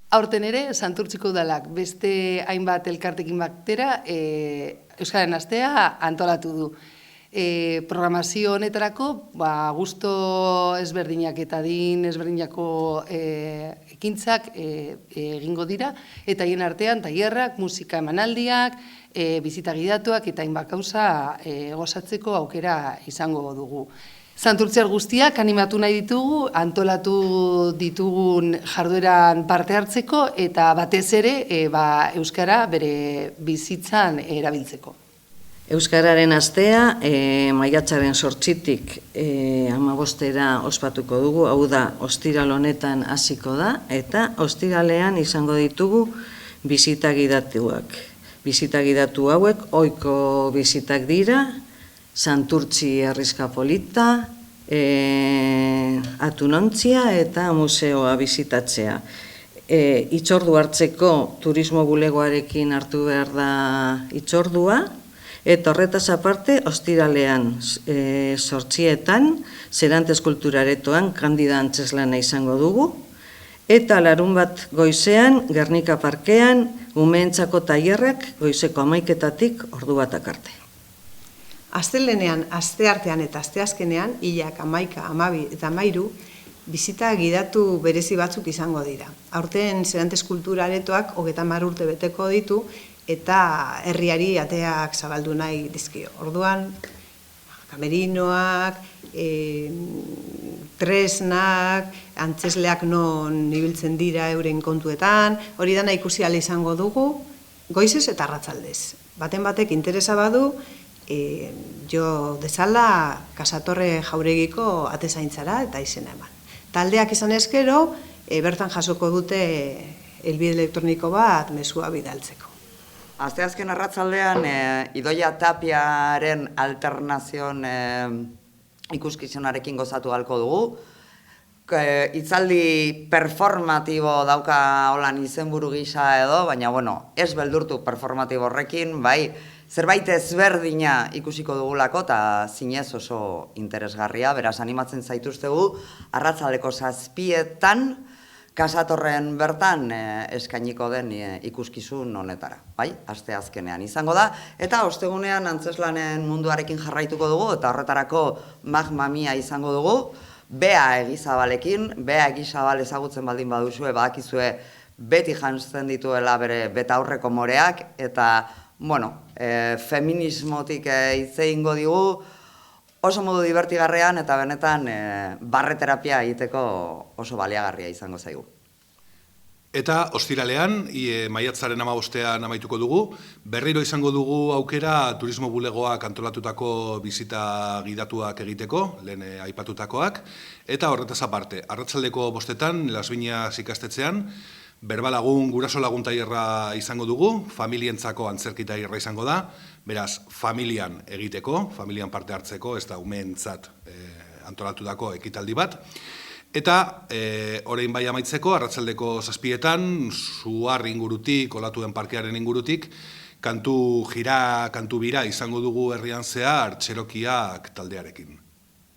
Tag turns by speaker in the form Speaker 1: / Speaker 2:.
Speaker 1: Aurten ere, Santurtziko udalak beste hainbat elkartekin batera Euskararen Astea antolatu du. Programazio honetarako gusto ezberdinak eta adin ezberdinako ekintzak egingo dira, eta hien artean tailerrak, musika emanaldiak, bizita gidatuak eta hainbat gauza gozatzeko aukera izango dugu. Santurtziar guztiak animatu nahi ditugu, antolatu ditugun jardueran parte hartzeko eta batez ere Euskara bere bizitzan erabiltzeko.
Speaker 2: Euskararen Astea maiatzaren 8-tik 15-era ospatuko dugu, hau da, ostiral honetan hasiko da, eta ostiralean izango ditugu bizita gidatuak. Bizita gidatu hauek ohiko bizitak dira, Santurtzi herrixka polita, atunontzia eta museoa bizitatzea. Hitzordu hartzeko turismo bulegoarekin hartu behar da hitzordua, eta horretaz aparte, ostiralean 8etan, Serantes Kulturaretoan kandida antzeslana izango dugu, eta larunbat goizean, Gernika Parkean, umeentzako tailerrak goizeko 11-etatik ordu batak arte.
Speaker 3: Astelenean, asteartean eta asteazkenean, hilak 11, 12 eta 13, bizita gidatu berezi batzuk izango dira. Aurten Serantes Kulturaretoak 30 urte beteko ditu eta herriari ateak zabaldu nahi dizkio. Orduan, kamerinoak, tresnak, antzesleak non ibiltzen dira euren kontuetan, hori dana ikusi ahal izango dugu, goizez eta arratsaldez. Baten batek interesa badu, jo dezala Kasatorre Jauregiko atezaintzara eta izena eman. Taldeak izan ezkero, bertan jasoko dute helbide elektroniko bat mezua bidaltzeko.
Speaker 4: Asteazken arratsaldean Idoia Tapiaren alternazion ikuskizunarekin gozatu ahalko dugu. Hitzaldi performatibo dauka holan izenburu gisa edo, baina ez beldurtu performatibo horrekin, bai, zerbait ezberdina ikusiko dugulako eta zinez oso interesgarria, beraz animatzen zaituztegu arratsaldeko 7etan Kasatorren bertan eskainiko den ikuskizun honetara, bai, asteazkenean izango da, eta ostegunean antzeslanen munduarekin jarraituko dugu, eta horretarako Mamia izango dugu, Bea Egizabalekin, Bea Egizabal ezagutzen baldin baduzue, badakizue beti janzten dituela bere betaurreko moreak, eta, feminismotik hitz egingo digu, oso modu divertigarrean eta benetan barreterapia egiteko oso baliagarria izango zaigu.
Speaker 5: Eta ostiralean, maiatzaren 15ean amaituko dugu, berriro izango dugu aukera turismo bulegoak antolatutako bizita gidatuak egiteko, lehen aipatutakoak, eta horretaz aparte, arratsaldeko 5etan, Las Viñas ikastetxean, berbalagun guraso lagun tailerra izango dugu, familientzako antzerki tailerra izango da, beraz, familian egiteko, familian parte hartzeko, ez da umeentzat antolatutako ekitaldi bat. Eta, orain bai amaitzeko, arratsaldeko 7etan, Suar ingurutik, Olatuen parkearen ingurutik, kantu bira izango dugu herrian zehar Txerokiak taldearekin.